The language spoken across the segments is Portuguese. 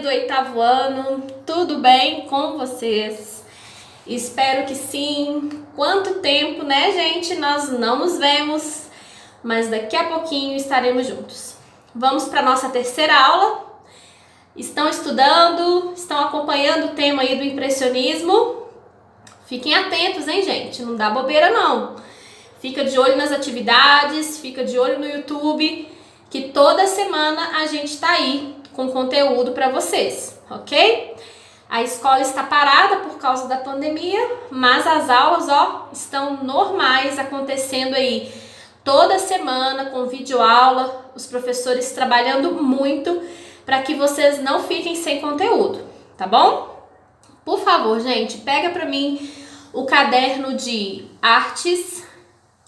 oitavo ano, tudo bem com vocês? Espero que sim. Quanto tempo, né, gente? Nós não nos vemos, mas daqui a pouquinho estaremos juntos. Vamos para nossa terceira aula. Estão estudando? Estão acompanhando o tema aí do impressionismo? Fiquem atentos, hein, gente? Não dá bobeira, não. Fica de olho nas atividades, fica de olho no YouTube, que toda semana a gente tá aí com conteúdo para vocês, ok? A escola está parada por causa da pandemia, mas as aulas, estão normais, acontecendo aí toda semana com videoaula, os professores trabalhando muito para que vocês não fiquem sem conteúdo, tá bom? Por favor, gente, pega para mim o caderno de artes,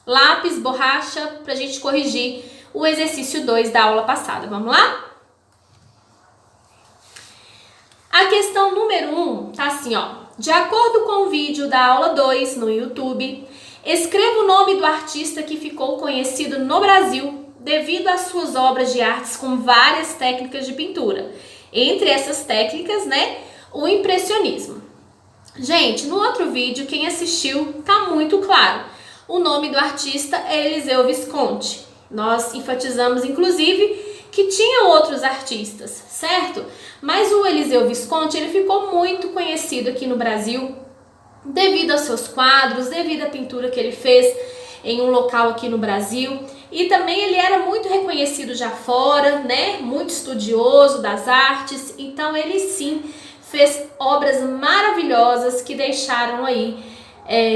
lápis, borracha, pra gente corrigir o exercício 2 da aula passada. Vamos lá? A questão número 1 tá assim, De acordo com o vídeo da aula 2 no YouTube, escreva o nome do artista que ficou conhecido no Brasil devido às suas obras de artes com várias técnicas de pintura. Entre essas técnicas, o impressionismo. Gente, no outro vídeo, quem assistiu tá muito claro. O nome do artista é Eliseu Visconti. Nós enfatizamos, inclusive, que tinha outros artistas, certo? Mas o Eliseu Visconti, ele ficou muito conhecido aqui no Brasil devido aos seus quadros, devido à pintura que ele fez em um local aqui no Brasil. E também ele era muito reconhecido já fora, muito estudioso das artes. Então ele sim fez obras maravilhosas que deixaram aí,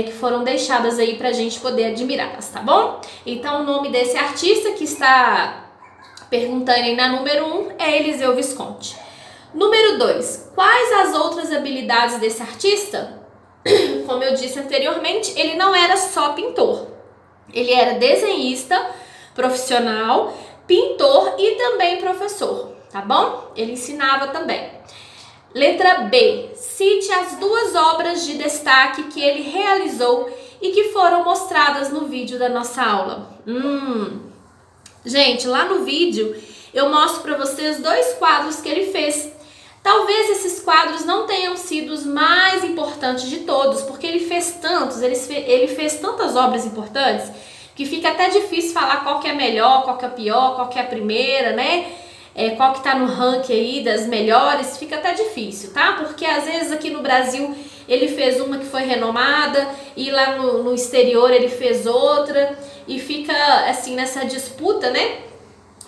que foram deixadas aí pra gente poder admirá-las, tá bom? Então o nome desse artista que está perguntando aí na número 1 é Eliseu Visconti. Número 2, quais as outras habilidades desse artista? Como eu disse anteriormente, ele não era só pintor. Ele era desenhista profissional, pintor e também professor, tá bom? Ele ensinava também. Letra B, cite as 2 obras de destaque que ele realizou e que foram mostradas no vídeo da nossa aula. Gente, lá no vídeo eu mostro para vocês 2 quadros que ele fez. Talvez esses quadros não tenham sido os mais importantes de todos, porque ele fez tantos, ele fez tantas obras importantes, que fica até difícil falar qual que é melhor, qual que é pior, qual que é a primeira, qual que tá no ranking aí das melhores, fica até difícil, tá? Porque às vezes aqui no Brasil ele fez uma que foi renomada e lá no exterior ele fez outra e fica assim nessa disputa,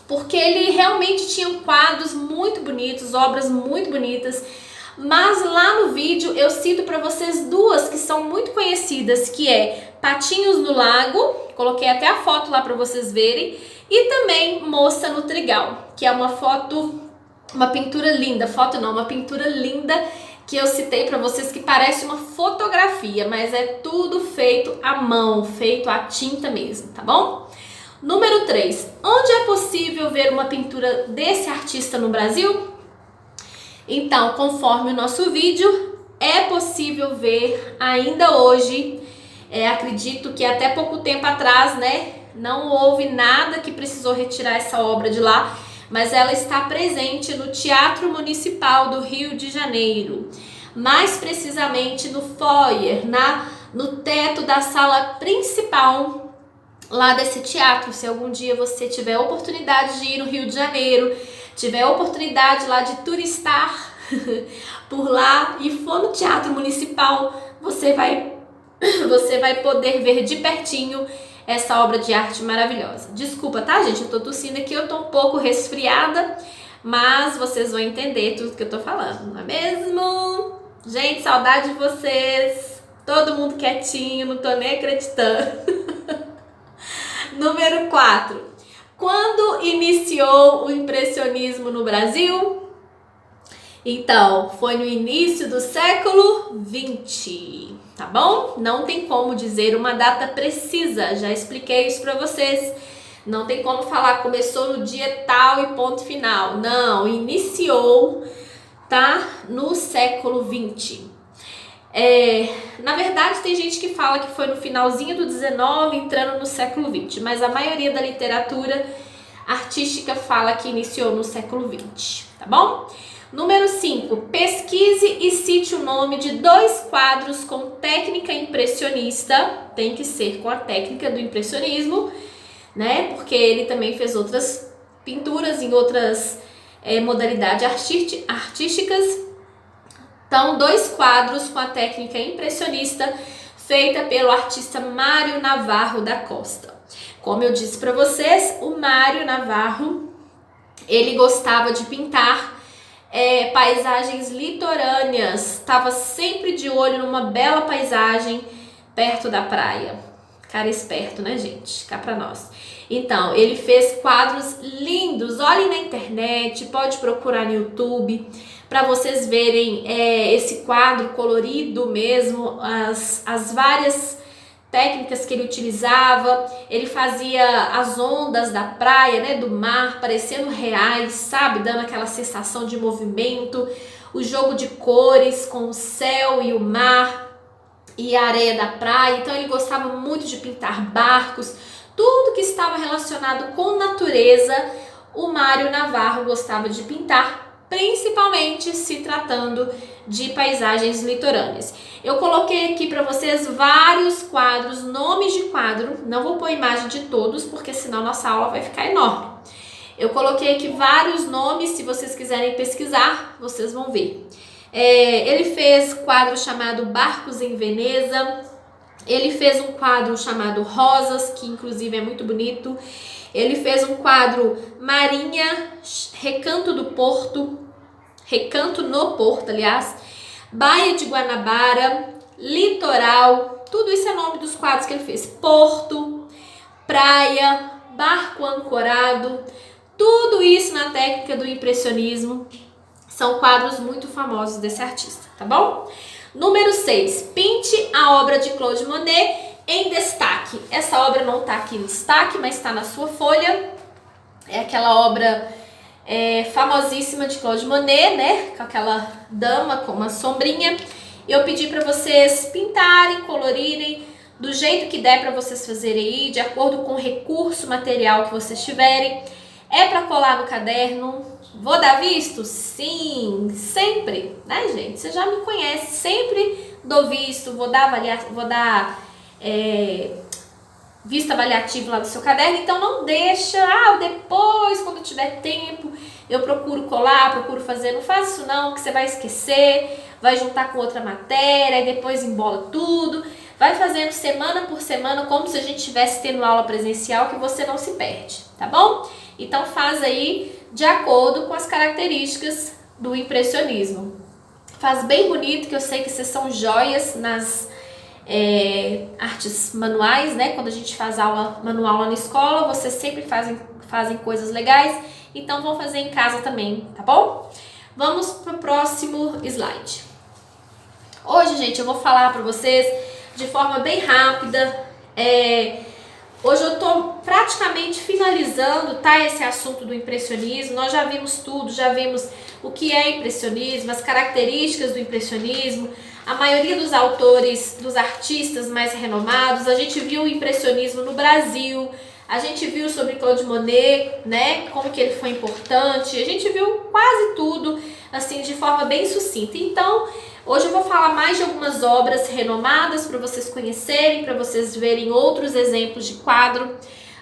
Porque ele realmente tinha quadros muito bonitos, obras muito bonitas, mas lá no vídeo eu cito para vocês 2 que são muito conhecidas, que é Patinhos no Lago, coloquei até a foto lá para vocês verem, e também Moça no Trigal, que é uma pintura linda, uma pintura linda que eu citei para vocês, que parece uma fotografia, mas é tudo feito à mão, feito à tinta mesmo, tá bom? Número 3, onde é possível ver uma pintura desse artista no Brasil? Então, conforme o nosso vídeo, é possível ver ainda hoje, acredito que até pouco tempo atrás, não houve nada que precisou retirar essa obra de lá, mas ela está presente no Teatro Municipal do Rio de Janeiro, mais precisamente no foyer, no teto da sala principal lá desse teatro. Se algum dia você tiver a oportunidade de ir no Rio de Janeiro, tiver a oportunidade lá de turistar por lá e for no Teatro Municipal, você vai poder ver de pertinho essa obra de arte maravilhosa. Desculpa, tá, gente? Eu tô tossindo aqui, eu tô um pouco resfriada, mas vocês vão entender tudo que eu tô falando, não é mesmo? Gente, saudade de vocês. Todo mundo quietinho, não tô nem acreditando. Número 4. Quando iniciou o impressionismo no Brasil? Então, foi no início do século XX, tá bom? Não tem como dizer uma data precisa, já expliquei isso para vocês. Não tem como falar começou no dia tal e ponto final. Não, iniciou, tá? No século XX. Na verdade, tem gente que fala que foi no finalzinho do 19, entrando no século 20, mas a maioria da literatura artística fala que iniciou no século 20. tá bom? Número 5, pesquise e cite o nome de 2 quadros com técnica impressionista. Tem que ser com a técnica do impressionismo, né? Porque ele também fez outras pinturas em outras modalidades artísticas. Então, 2 quadros com a técnica impressionista feita pelo artista Mário Navarro da Costa. Como eu disse para vocês, o Mário Navarro, ele gostava de pintar paisagens litorâneas, estava sempre de olho numa bela paisagem perto da praia. Cara esperto, né, gente? Cá pra nós. Então, ele fez quadros lindos. Olhem na internet, pode procurar no YouTube para vocês verem esse quadro colorido mesmo, as várias técnicas que ele utilizava. Ele fazia as ondas da praia, né, do mar, parecendo reais, sabe? Dando aquela sensação de movimento, o jogo de cores com o céu e o mar e a areia da praia. Então ele gostava muito de pintar barcos, tudo que estava relacionado com natureza, o Mário Navarro gostava de pintar, principalmente se tratando de paisagens litorâneas. Eu coloquei aqui para vocês vários quadros, nomes de quadro, não vou pôr imagem de todos, porque senão nossa aula vai ficar enorme. Eu coloquei aqui vários nomes, se vocês quiserem pesquisar, vocês vão ver. Ele fez quadro chamado Barcos em Veneza, ele fez um quadro chamado Rosas, que inclusive é muito bonito. Ele fez um quadro Marinha, Recanto no Porto, aliás, Baía de Guanabara, Litoral, tudo isso é nome dos quadros que ele fez. Porto, Praia, Barco Ancorado, tudo isso na técnica do impressionismo. São quadros muito famosos desse artista, tá bom? Número 6, pinte a obra de Claude Monet em destaque. Essa obra não está aqui no destaque, mas está na sua folha. É aquela obra famosíssima de Claude Monet, né? Com aquela dama com uma sombrinha. Eu pedi para vocês pintarem, colorirem do jeito que der para vocês fazerem aí, de acordo com o recurso material que vocês tiverem. É para colar no caderno? Vou dar visto? Sim, sempre, né, gente? Você já me conhece, sempre dou visto, vou dar vista avaliativa lá no seu caderno, então não deixa, depois, quando tiver tempo, eu procuro colar, procuro fazer. Não faz isso não, que você vai esquecer, vai juntar com outra matéria, e depois embola tudo. Vai fazendo semana por semana, como se a gente estivesse tendo aula presencial, que você não se perde, tá bom? Então faz aí de acordo com as características do impressionismo. Faz bem bonito, que eu sei que vocês são joias nas artes manuais, né? Quando a gente faz aula manual lá na escola, vocês sempre fazem coisas legais, então vão fazer em casa também, tá bom? Vamos para o próximo slide. Hoje, gente, eu vou falar para vocês de forma bem rápida. Hoje eu tô praticamente finalizando, tá, esse assunto do impressionismo. Nós já vimos tudo, já vimos o que é impressionismo, as características do impressionismo, a maioria dos autores, dos artistas mais renomados. A gente viu o impressionismo no Brasil, a gente viu sobre Claude Monet, né, como que ele foi importante, a gente viu quase tudo, assim, de forma bem sucinta. Então, hoje eu vou falar mais de algumas obras renomadas para vocês conhecerem, para vocês verem outros exemplos de quadro.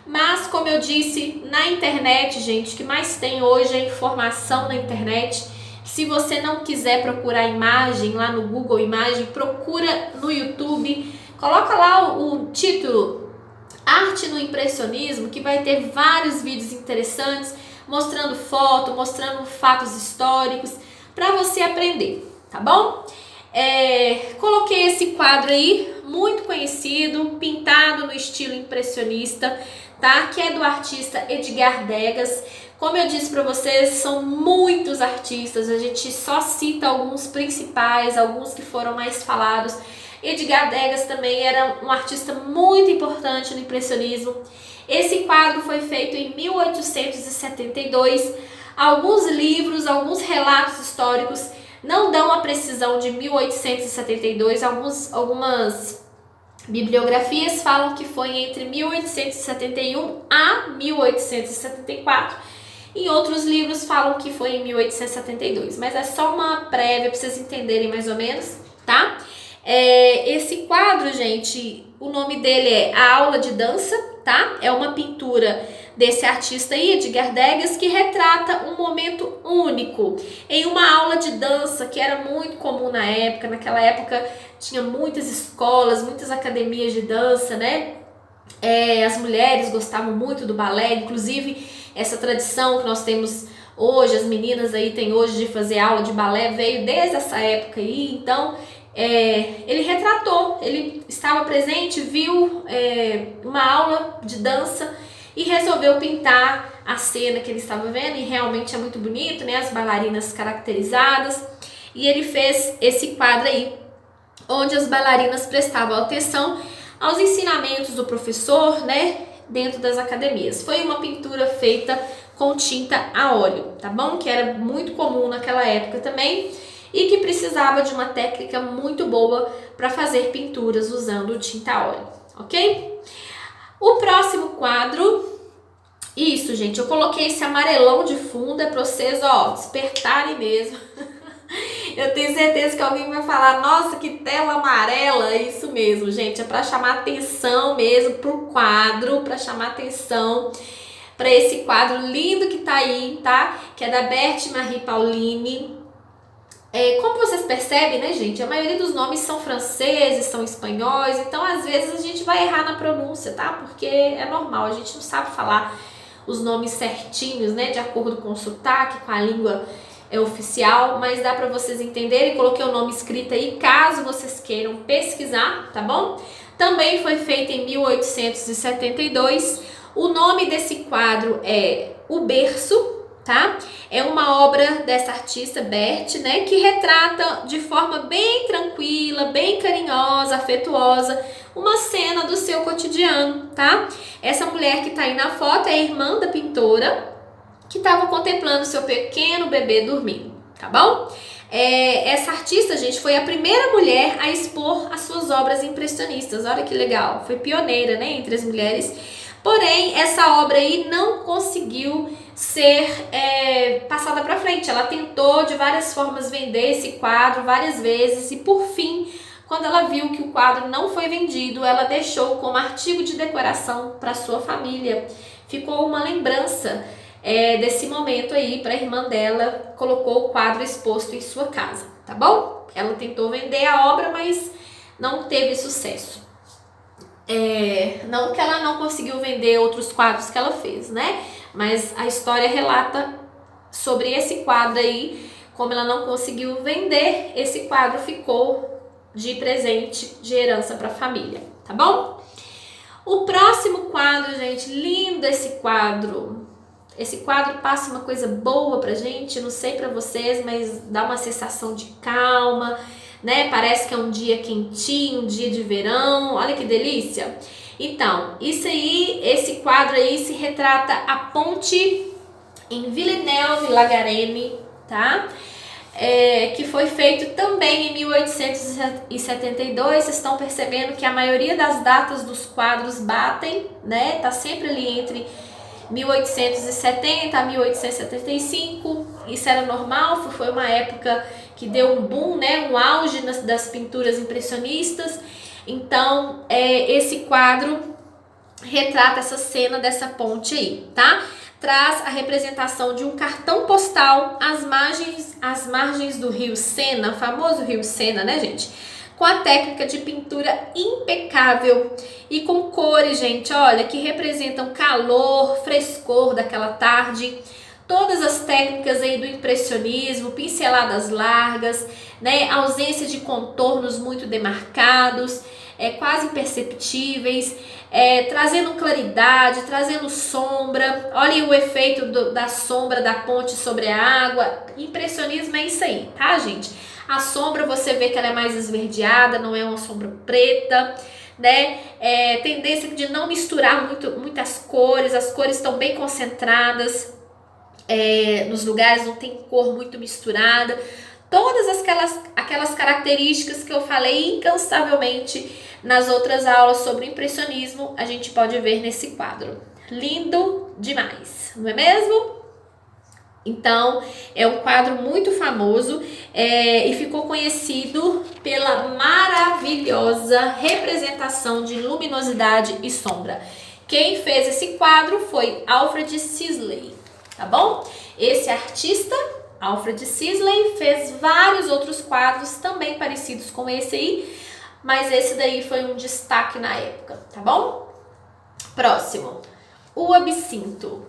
Mas, como eu disse, na internet, gente, o que mais tem hoje é informação na internet. Se você não quiser procurar imagem lá no Google Imagem, procura no YouTube, coloca lá o título Arte no Impressionismo, que vai ter vários vídeos interessantes, mostrando foto, mostrando fatos históricos, para você aprender, tá bom? Coloquei esse quadro aí, muito conhecido, pintado no estilo impressionista, tá? Que é do artista Edgar Degas. Como eu disse para vocês, são muitos artistas, a gente só cita alguns principais, alguns que foram mais falados. Edgar Degas também era um artista muito importante no impressionismo. Esse quadro foi feito em 1872. Alguns livros, alguns relatos históricos não dão a precisão de 1872, algumas bibliografias falam que foi entre 1871 a 1874. Em outros livros falam que foi em 1872, mas é só uma prévia para vocês entenderem mais ou menos, tá? Esse quadro, gente, o nome dele é A Aula de Dança, tá? É uma pintura desse artista aí, Edgar Degas, que retrata um momento único em uma aula de dança que era muito comum na época. Naquela época tinha muitas escolas, muitas academias de dança, né? As mulheres gostavam muito do balé, inclusive essa tradição que nós temos hoje, as meninas aí têm hoje de fazer aula de balé, veio desde essa época aí. Então ele retratou, ele estava presente, viu uma aula de dança e resolveu pintar a cena que ele estava vendo, e realmente é muito bonito, né? As bailarinas caracterizadas, e ele fez esse quadro aí, onde as bailarinas prestavam atenção aos ensinamentos do professor, né? Dentro das academias. Foi uma pintura feita com tinta a óleo, tá bom? Que era muito comum naquela época também, e que precisava de uma técnica muito boa para fazer pinturas usando tinta a óleo, ok? O próximo quadro, isso, gente, eu coloquei esse amarelão de fundo, é para vocês, ó, despertarem mesmo. Eu tenho certeza que alguém vai falar, nossa, que tela amarela. É isso mesmo, gente, é para chamar atenção mesmo pro quadro, para chamar atenção para esse quadro lindo que tá aí, tá? Que é da Berthe Marie Pauline. Como vocês percebem, né, gente, a maioria dos nomes são franceses, são espanhóis, então às vezes a gente vai errar na pronúncia, tá? Porque é normal, a gente não sabe falar os nomes certinhos, né, de acordo com o sotaque, com a língua oficial, mas dá para vocês entenderem. Coloquei o nome escrito aí, caso vocês queiram pesquisar, tá bom? Também foi feito em 1872. O nome desse quadro é O Berço, tá? É uma obra dessa artista, Berthe, né, que retrata de forma bem tranquila, bem carinhosa, afetuosa, uma cena do seu cotidiano, tá? Essa mulher que tá aí na foto é a irmã da pintora, que estava contemplando seu pequeno bebê dormindo, tá bom? Essa artista, gente, foi a primeira mulher a expor as suas obras impressionistas. Olha que legal, foi pioneira, né, entre as mulheres. Porém, essa obra aí não conseguiu ser passada para frente. Ela tentou de várias formas vender esse quadro várias vezes e, por fim, quando ela viu que o quadro não foi vendido, ela deixou como artigo de decoração para sua família. Ficou uma lembrança desse momento aí para a irmã dela, colocou o quadro exposto em sua casa, tá bom? Ela tentou vender a obra, mas não teve sucesso. Não que ela não conseguiu vender outros quadros que ela fez, né? Mas a história relata sobre esse quadro aí, como ela não conseguiu vender, esse quadro ficou de presente, de herança para a família, tá bom? O próximo quadro, gente, lindo esse quadro. Esse quadro passa uma coisa boa pra gente, não sei pra vocês, mas dá uma sensação de calma, né? Parece que é um dia quentinho, um dia de verão, olha que delícia. Então, esse quadro aí se retrata a ponte em Villeneuve-la-Garenne, tá? Que foi feito também em 1872. Vocês estão percebendo que a maioria das datas dos quadros batem, né? Tá sempre ali entre 1870 a 1875, isso era normal, foi uma época que deu um boom, né, um auge das pinturas impressionistas. Então, esse quadro retrata essa cena dessa ponte aí, tá? Traz a representação de um cartão postal às margens do rio Sena, o famoso rio Sena, né, gente? Com a técnica de pintura impecável e com cores, gente, olha, que representam calor, frescor daquela tarde. Todas as técnicas aí do impressionismo, pinceladas largas, né, ausência de contornos muito demarcados, quase imperceptíveis, trazendo claridade, trazendo sombra. Olha o efeito da sombra da ponte sobre a água. Impressionismo é isso aí, tá, gente? A sombra você vê que ela é mais esverdeada, não é uma sombra preta, né? Tendência de não misturar muitas cores, as cores estão bem concentradas, nos lugares não tem cor muito misturada. Todas aquelas características que eu falei incansavelmente nas outras aulas sobre impressionismo, a gente pode ver nesse quadro. Lindo demais, não é mesmo? Então, é um quadro muito famoso e ficou conhecido pela maravilhosa representação de luminosidade e sombra. Quem fez esse quadro foi Alfred Sisley, tá bom? Esse artista, Alfred Sisley, fez vários outros quadros também parecidos com esse aí, mas esse daí foi um destaque na época, tá bom? Próximo, o absinto.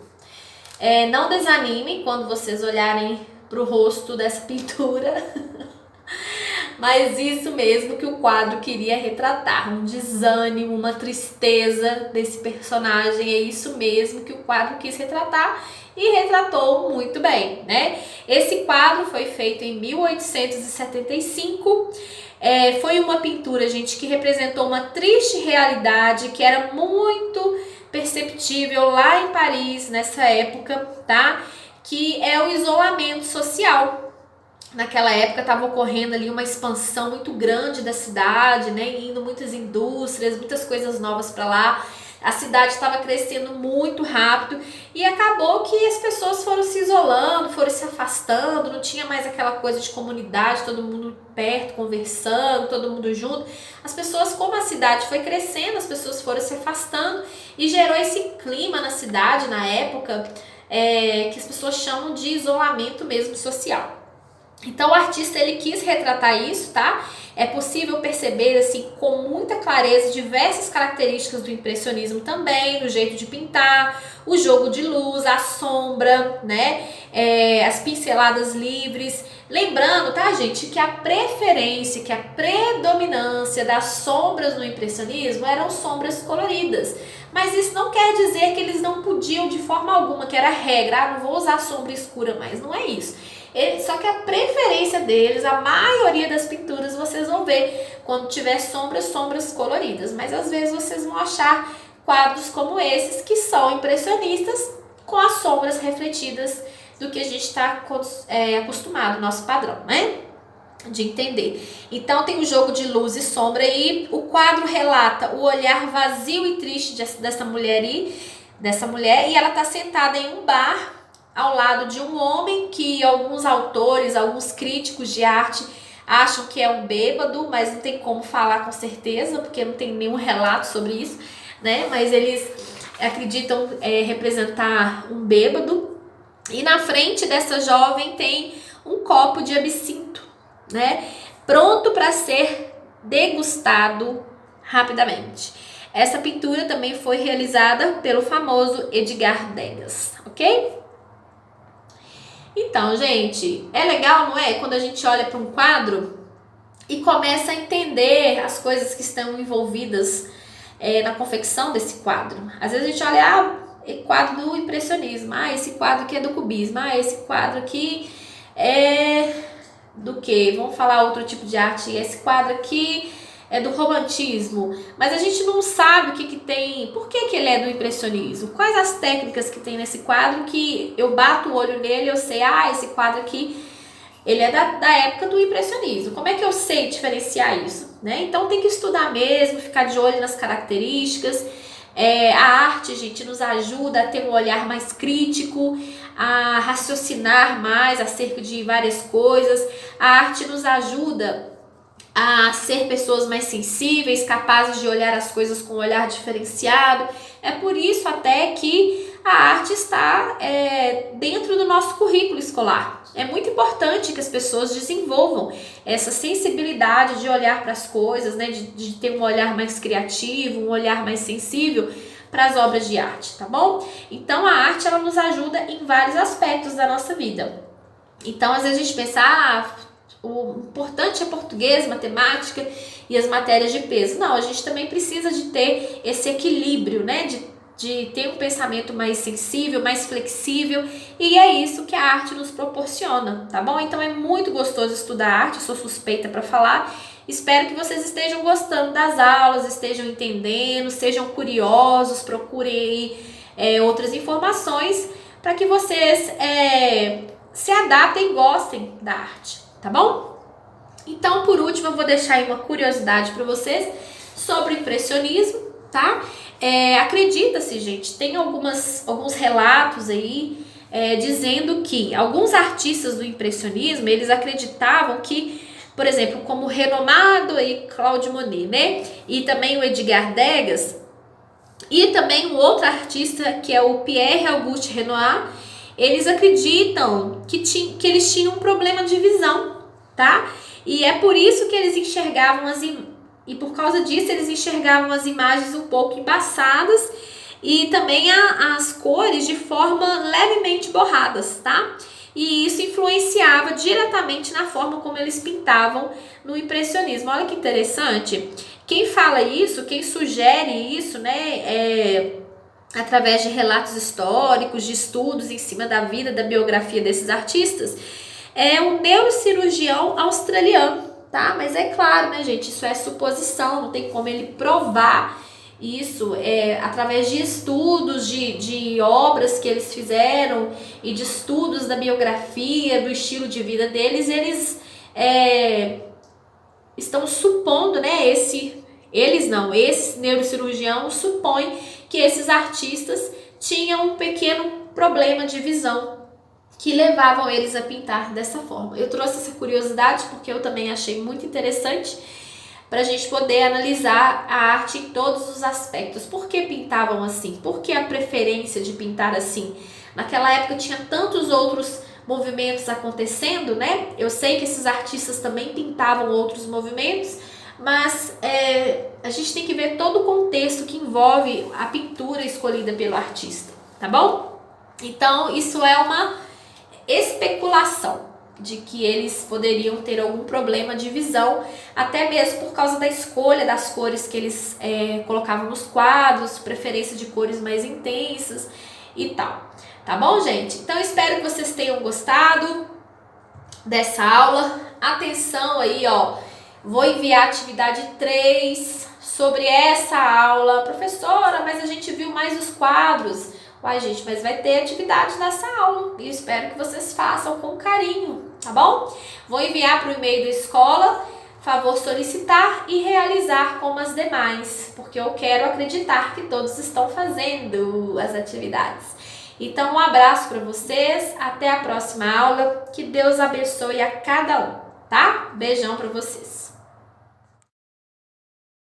Não desanimem quando vocês olharem para o rosto dessa pintura, mas isso mesmo que o quadro queria retratar, um desânimo, uma tristeza desse personagem, é isso mesmo que o quadro quis retratar e retratou muito bem, né? Esse quadro foi feito em 1875, foi uma pintura, gente, que representou uma triste realidade que era muito perceptível lá em Paris nessa época, tá? Que é o isolamento social. Naquela época estava ocorrendo ali uma expansão muito grande da cidade, né? Indo muitas indústrias, muitas coisas novas para lá. A cidade estava crescendo muito rápido e acabou que as pessoas foram se isolando, foram se afastando, não tinha mais aquela coisa de comunidade, todo mundo perto, conversando, todo mundo junto. As pessoas, como a cidade foi crescendo, as pessoas foram se afastando e gerou esse clima na cidade, na época, que as pessoas chamam de isolamento mesmo social. Então o artista ele quis retratar isso, tá? É possível perceber assim com muita clareza diversas características do impressionismo também, no jeito de pintar, o jogo de luz, a sombra, né? As pinceladas livres. Lembrando, tá, gente, que a preferência, que a predominância das sombras no impressionismo eram sombras coloridas. Mas isso não quer dizer que eles não podiam de forma alguma, que era regra, não vou usar sombra escura mais, não é isso. Só que a preferência deles, a maioria das pinturas, vocês vão ver quando tiver sombras coloridas. Mas às vezes vocês vão achar quadros como esses, que são impressionistas, com as sombras refletidas do que a gente está acostumado, nosso padrão, né? De entender. Então tem o jogo de luz e sombra e o quadro relata o olhar vazio e triste dessa mulher e ela está sentada em um bar ao lado de um homem que alguns autores, alguns críticos de arte acham que é um bêbado, mas não tem como falar com certeza, porque não tem nenhum relato sobre isso, né? Mas eles acreditam representar um bêbado. E na frente dessa jovem tem um copo de absinto, né? Pronto para ser degustado rapidamente. Essa pintura também foi realizada pelo famoso Edgar Degas, ok? Então, gente, é legal, não é? Quando a gente olha para um quadro e começa a entender as coisas que estão envolvidas na confecção desse quadro. Às vezes a gente olha, quadro do impressionismo, esse quadro aqui é do cubismo, esse quadro aqui é do quê? Vamos falar outro tipo de arte, esse quadro aqui é do romantismo, mas a gente não sabe o que tem, por que ele é do impressionismo, quais as técnicas que tem nesse quadro que eu bato o olho nele e eu sei, esse quadro aqui, ele é da época do impressionismo, como é que eu sei diferenciar isso, né? Então tem que estudar mesmo, ficar de olho nas características. A arte, gente, nos ajuda a ter um olhar mais crítico, a raciocinar mais acerca de várias coisas. A arte nos ajuda a ser pessoas mais sensíveis, capazes de olhar as coisas com um olhar diferenciado. É por isso até que a arte está dentro do nosso currículo escolar. É muito importante que as pessoas desenvolvam essa sensibilidade de olhar para as coisas, né? De ter um olhar mais criativo, um olhar mais sensível para as obras de arte, tá bom? Então a arte ela nos ajuda em vários aspectos da nossa vida. Então às vezes a gente pensa, o importante é português, matemática e as matérias de peso. Não, a gente também precisa de ter esse equilíbrio, né? De ter um pensamento mais sensível, mais flexível, e é isso que a arte nos proporciona, tá bom? Então é muito gostoso estudar arte, sou suspeita para falar. Espero que vocês estejam gostando das aulas, estejam entendendo, sejam curiosos, procurem outras informações para que vocês se adaptem e gostem da arte, tá bom? Então, por último, eu vou deixar aí uma curiosidade para vocês sobre o impressionismo, tá? Acredita-se, gente, tem alguns relatos aí dizendo que alguns artistas do impressionismo, eles acreditavam que, por exemplo, como o renomado aí Claude Monet, né? E também o Edgar Degas, e também um outro artista que é o Pierre-Auguste Renoir, eles acreditam que eles tinham um problema de visão, tá? E é por isso que eles enxergavam e por causa disso eles enxergavam as imagens um pouco embaçadas e também as cores de forma levemente borradas, tá? E isso influenciava diretamente na forma como eles pintavam no impressionismo. Olha que interessante. Quem fala isso, quem sugere isso, né, através de relatos históricos, de estudos em cima da vida, da biografia desses artistas, é um neurocirurgião australiano, tá? Mas é claro, né, gente, isso é suposição, não tem como ele provar isso, através de estudos, de obras que eles fizeram e de estudos da biografia, do estilo de vida deles, eles estão supondo, né, esse neurocirurgião supõe que esses artistas tinham um pequeno problema de visão que levavam eles a pintar dessa forma. Eu trouxe essa curiosidade porque eu também achei muito interessante para a gente poder analisar a arte em todos os aspectos. Por que pintavam assim? Por que a preferência de pintar assim? Naquela época tinha tantos outros movimentos acontecendo, né? Eu sei que esses artistas também pintavam outros movimentos, mas a gente tem que ver todo o contexto que envolve a pintura escolhida pelo artista, tá bom? Então, isso é uma especulação de que eles poderiam ter algum problema de visão, até mesmo por causa da escolha das cores que eles colocavam nos quadros, preferência de cores mais intensas e tal. Tá bom, gente? Então, espero que vocês tenham gostado dessa aula. Atenção aí, ó. Vou enviar a atividade 3 sobre essa aula. Professora, mas a gente viu mais os quadros. Uai, gente, mas vai ter atividade nessa aula. E espero que vocês façam com carinho, tá bom? Vou enviar para o e-mail da escola. Favor solicitar e realizar como as demais, porque eu quero acreditar que todos estão fazendo as atividades. Então, um abraço para vocês. Até a próxima aula. Que Deus abençoe a cada um, tá? Beijão para vocês.